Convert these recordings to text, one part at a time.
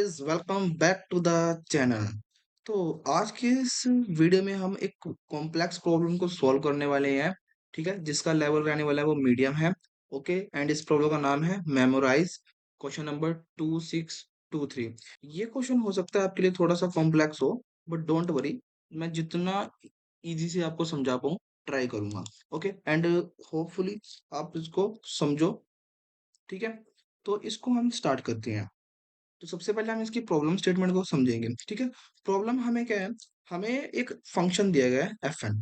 Guys, welcome back to the channel. तो आज के इस वीडियो में हम एक कॉम्प्लेक्स प्रॉब्लम को सॉल्व करने वाले हैं। ठीक है, जिसका लेवल रहने वाला है वो मीडियम है। ओके, एंड इस प्रॉब्लम का नाम है मेमोराइज क्वेश्चन नंबर 2623। ये क्वेश्चन हो सकता है आपके लिए थोड़ा सा कॉम्प्लेक्स हो, बट डोंट वरी, मैं जितना इजी से आपको समझा पाऊँ ट्राई करूंगा। ओके, एंड होपफुली आप इसको समझो। ठीक है, तो इसको हम स्टार्ट करते हैं। तो सबसे पहले हम इसकी प्रॉब्लम स्टेटमेंट को समझेंगे। ठीक है, प्रॉब्लम हमें क्या है, हमें एक फंक्शन दिया गया है एफ एन।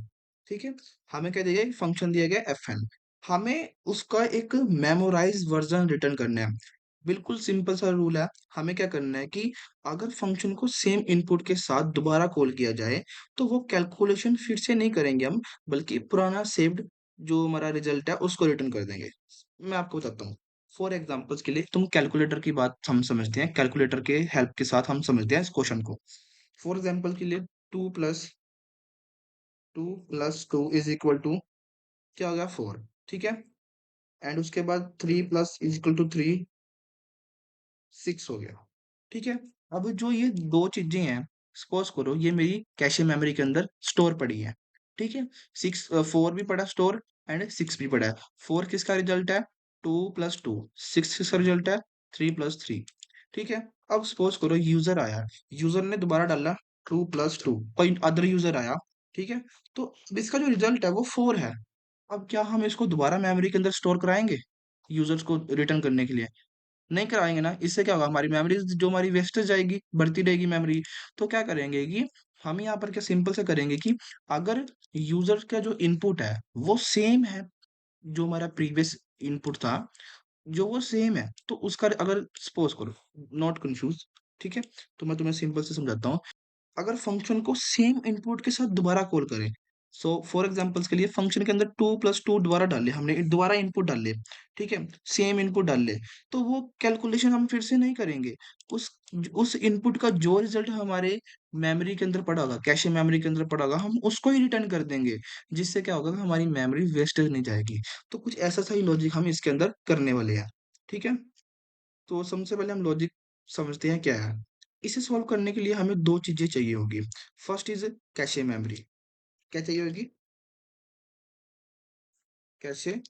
ठीक है, हमें क्या दिया गया है, फंक्शन दिया गया है एफ एन। हमें उसका एक मेमोराइज वर्जन रिटर्न करना है। बिल्कुल सिंपल सा रूल है। हमें क्या करना है कि अगर फंक्शन को सेम इनपुट के साथ दोबारा कॉल किया जाए तो वो कैलकुलेशन फिर से नहीं करेंगे हम, बल्कि पुराना सेव्ड जो हमारा रिजल्ट है उसको रिटर्न कर देंगे। मैं आपको बताता हूँ। फॉर एग्जाम्पल्स के लिए तुम कैलकुलेटर की बात हम समझते हैं, कैलकुलेटर के हेल्प के साथ हम समझते हैं इस क्वेश्चन को। फॉर एग्जाम्पल के लिए two plus two is equal to क्या हो गया, 4। ठीक है, एंड उसके बाद 3 प्लस इज इक्वल टू 3, 6 हो गया। ठीक है, अब जो ये दो चीजें हैं, सपोज करो ये मेरी कैशे मेमोरी के अंदर स्टोर पड़ी है। ठीक है, 4 भी पड़ा स्टोर एंड 6 भी पड़ा है। 4 किसका रिजल्ट है, 2 प्लस 2। 6 किसका रिजल्ट है, 3 प्लस 3। ठीक है, अब सपोज करो यूजर आया, यूजर ने दोबारा डाला 2 प्लस 2, कोई अदर यूजर आया। ठीक है, तो अब इसका जो रिजल्ट है वो 4 है। अब क्या हम इसको दोबारा मेमोरी के अंदर स्टोर कराएंगे यूजर्स को रिटर्न करने के लिए? नहीं कराएंगे ना। इससे क्या होगा, हमारी मेमोरी जो हमारी वेस्टेज जाएगी, बढ़ती रहेगी मेमोरी। तो क्या करेंगे कि हम यहाँ पर क्या सिंपल से करेंगे कि अगर यूजर का जो इनपुट है वो सेम है, जो हमारा प्रीवियस इनपुट था जो वो सेम है, तो उसका अगर सपोज करो, नॉट कंफ्यूज। ठीक है, तो मैं तुम्हें सिंपल से समझाता हूँ। अगर फंक्शन को सेम इनपुट के साथ दोबारा कॉल करें, सो फॉर एग्जांपल्स के लिए फंक्शन के अंदर 2 प्लस 2 दोबारा डाल ले, हमने दोबारा इनपुट डाल ले। ठीक है, सेम इनपुट डाल ले, तो वो कैलकुलेशन हम फिर से नहीं करेंगे। उस उस इनपुट का जो रिजल्ट हमारे मेमोरी के अंदर पड़ा होगा, कैशे मेमोरी के अंदर पड़ा होगा, हम उसको ही रिटर्न कर देंगे। जिससे क्या होगा कि हमारी मेमोरी वेस्टेज नहीं जाएगी। तो कुछ ऐसा सही लॉजिक हम इसके अंदर करने वाले हैं। ठीक है, तो सबसे पहले हम लॉजिक समझते हैं क्या है। इसे सॉल्व करने के लिए हमें दो चीजें चाहिए होगी। First is cache memory. क्या चाहिए होगी, कैशे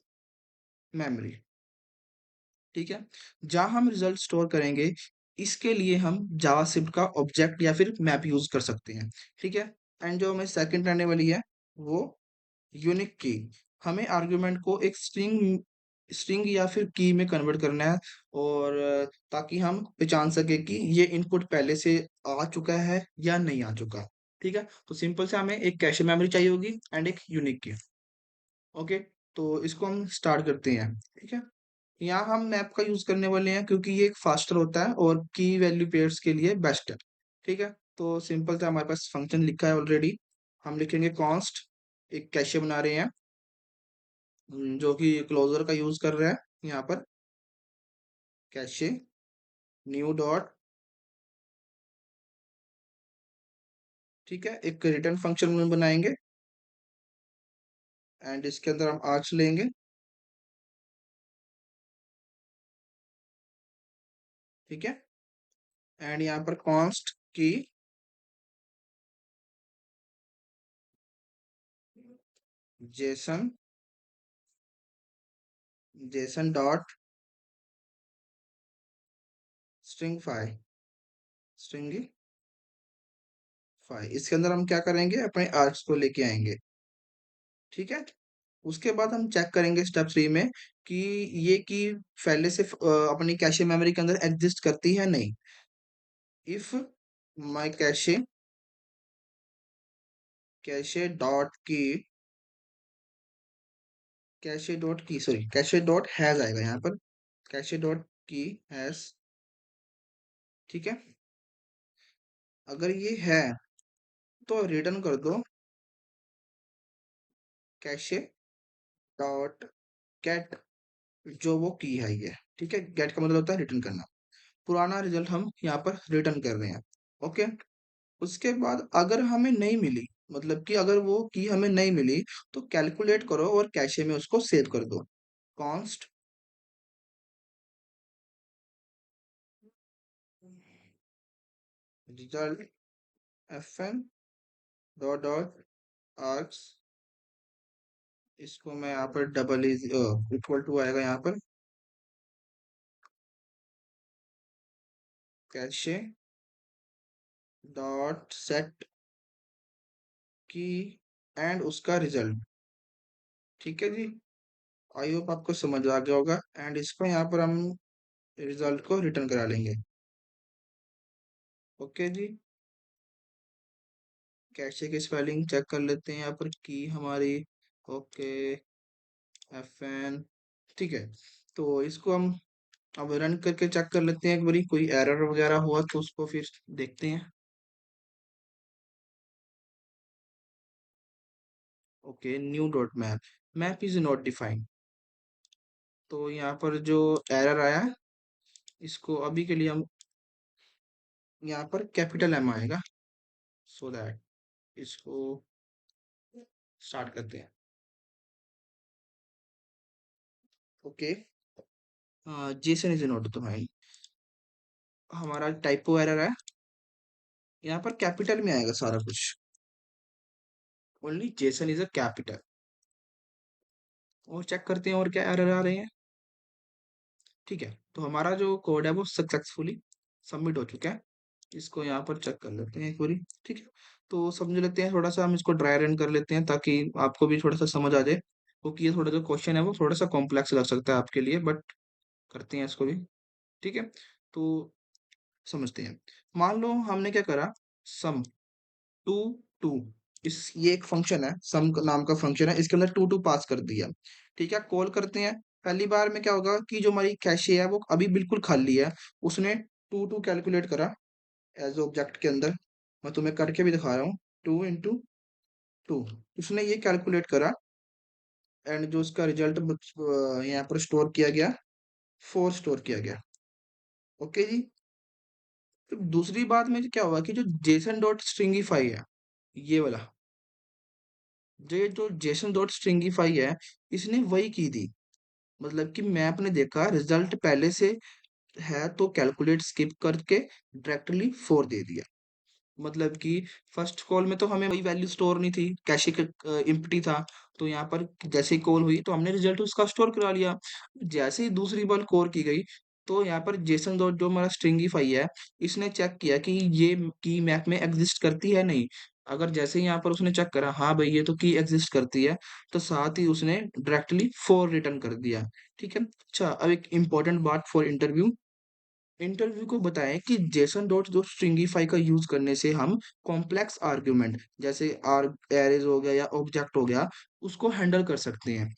मेमोरी। ठीक है, जहां हम रिजल्ट स्टोर करेंगे, इसके लिए हम जावास्क्रिप्ट का ऑब्जेक्ट या फिर मैप यूज कर सकते हैं। ठीक है, एंड जो हमें सेकंड रहने वाली है वो यूनिक की। हमें आर्गुमेंट को एक स्ट्रिंग स्ट्रिंग या फिर की में कन्वर्ट करना है, और ताकि हम पहचान सके कि ये इनपुट पहले से आ चुका है या नहीं आ चुका। ठीक है, तो सिंपल से हमें एक कैशे मेमोरी चाहिए होगी एंड एक यूनिक की। ओके, तो इसको हम स्टार्ट करते हैं। ठीक है, यहाँ हम मैप का यूज करने वाले हैं क्योंकि ये एक फास्टर होता है और की वैल्यू पेयर्स के लिए बेस्ट है। ठीक है, तो सिंपल से हमारे पास फंक्शन लिखा है ऑलरेडी। हम लिखेंगे कॉन्स्ट, एक कैशे बना रहे हैं, जो कि क्लोजर का यूज कर रहा है यहाँ पर। कैशे न्यू डॉट, ठीक है, एक रिटर्न फंक्शन में बनाएंगे एंड इसके अंदर हम आर्च लेंगे। ठीक है, एंड यहाँ पर कॉन्स्ट की Jason, Jason dot string five, string five. इसके अंदर हम क्या करेंगे, अपने आर्क्स को लेके आएंगे। ठीक है, उसके बाद हम चेक करेंगे स्टेप 3 में कि ये की पहले से अपनी कैशे मेमोरी के अंदर एग्जिस्ट करती है नहीं। If my cache, cache dot की, कैशे डॉट की सॉरी कैशे डॉट हैज आएगा यहाँ पर, कैशे डॉट की हैज। ठीक है, अगर ये है तो रिटर्न कर दो कैशे डॉट गेट, जो वो की है ये। ठीक है, गेट का मतलब होता है रिटर्न करना। पुराना रिजल्ट हम यहाँ पर रिटर्न कर रहे हैं। ओके, उसके बाद अगर हमें नहीं मिली, मतलब कि अगर वो की हमें नहीं मिली, तो कैलकुलेट करो और कैशे में उसको सेव कर दो। Const result F N dot dot args, इसको मैं यहाँ पर डबल इज इक्वल टू आएगा यहाँ पर कैशे डॉट सेट की एंड उसका रिजल्ट। ठीक है जी, आई होप आपको समझ आ गया होगा। एंड इसको यहाँ पर हम रिजल्ट को रिटर्न करा लेंगे। ओके जी, कैशे की स्पेलिंग चेक कर लेते हैं यहाँ पर की हमारी। ओके, एफ एन, ठीक है। तो इसको हम अब रन करके चेक कर लेते हैं एक बारी, कोई एरर वगैरह हुआ तो उसको फिर देखते हैं। Okay, new dot map, map is not defined. तो यहाँ पर जो एरर आया है, इसको अभी के लिए हम यहाँ पर कैपिटल एम आएगा, सो दैट इसको स्टार्ट करते हैं। Okay, Jason is not defined, हमारा टाइपो एरर है, यहाँ पर कैपिटल में आएगा सारा कुछ, only Jason is a capital. और चेक करते हैं और क्या एरर आ रहे हैं। ठीक है, तो हमारा जो कोड है वो सक्सेसफुली सबमिट हो चुका है। इसको यहाँ पर चेक कर लेते हैं एक बारी। ठीक है, तो समझ लेते हैं, थोड़ा सा हम इसको ड्राई रन कर लेते हैं ताकि आपको भी थोड़ा सा समझ आ जाए, क्योंकि ये थोड़ा जो क्वेश्चन है वो थोड़ा सा कॉम्प्लेक्स लग सकता है आपके लिए, बट करते हैं इसको भी। ठीक है, तो समझते हैं। मान लो हमने क्या करा, सम टू टू, इस ये एक फंक्शन है, सम नाम का फंक्शन है, इसके अंदर टू टू पास कर दिया। ठीक है, कॉल करते हैं। पहली बार में क्या होगा कि जो हमारी कैशे है वो अभी बिल्कुल खाली है, उसने टू टू कैलकुलेट करा एज ऑब्जेक्ट के अंदर। मैं तुम्हें करके भी दिखा रहा हूँ, टू इंटू टू, उसने ये कैलकुलेट करा। एंड जो उसका रिजल्ट यहाँ पर स्टोर किया गया, फोर स्टोर किया गया। ओके जी, तो दूसरी बात में क्या हुआ कि जो जेसन डॉट स्ट्रिंगीफाई है, ये वाला, जो जेसन डॉट स्ट्रिंगीफाई है, इसने वही की थी। मतलब कि मैप ने देखा रिजल्ट पहले से है तो कैलकुलेट स्किप करके डायरेक्टली फोर दे दिया। मतलब कि फर्स्ट कॉल में तो हमें वही वैल्यू स्टोर नहीं थी, कैशे एम्प्टी था। तो यहाँ पर जैसे ही कॉल हुई तो हमने रिजल्ट उसका स्टोर करा लिया। जैसे ही दूसरी बार कॉल की गई, तो यहाँ पर जेसन डॉट जो हमारा स्ट्रिंगीफाई है, इसने चेक किया कि ये की मैप में एग्जिस्ट करती है नहीं। अगर जैसे ही यहाँ पर उसने चेक करा हाँ भाई ये तो की एग्जिस्ट करती है, तो साथ ही उसने डायरेक्टली फोर रिटर्न कर दिया। ठीक है, अच्छा अब एक इम्पोर्टेंट बात फॉर इंटरव्यू, इंटरव्यू को बताएं कि जेसन डॉट जो स्ट्रिंगीफाई का यूज करने से हम कॉम्प्लेक्स आर्ग्यूमेंट जैसे आर एरेज हो गया या ऑब्जेक्ट हो गया, उसको हैंडल कर सकते हैं।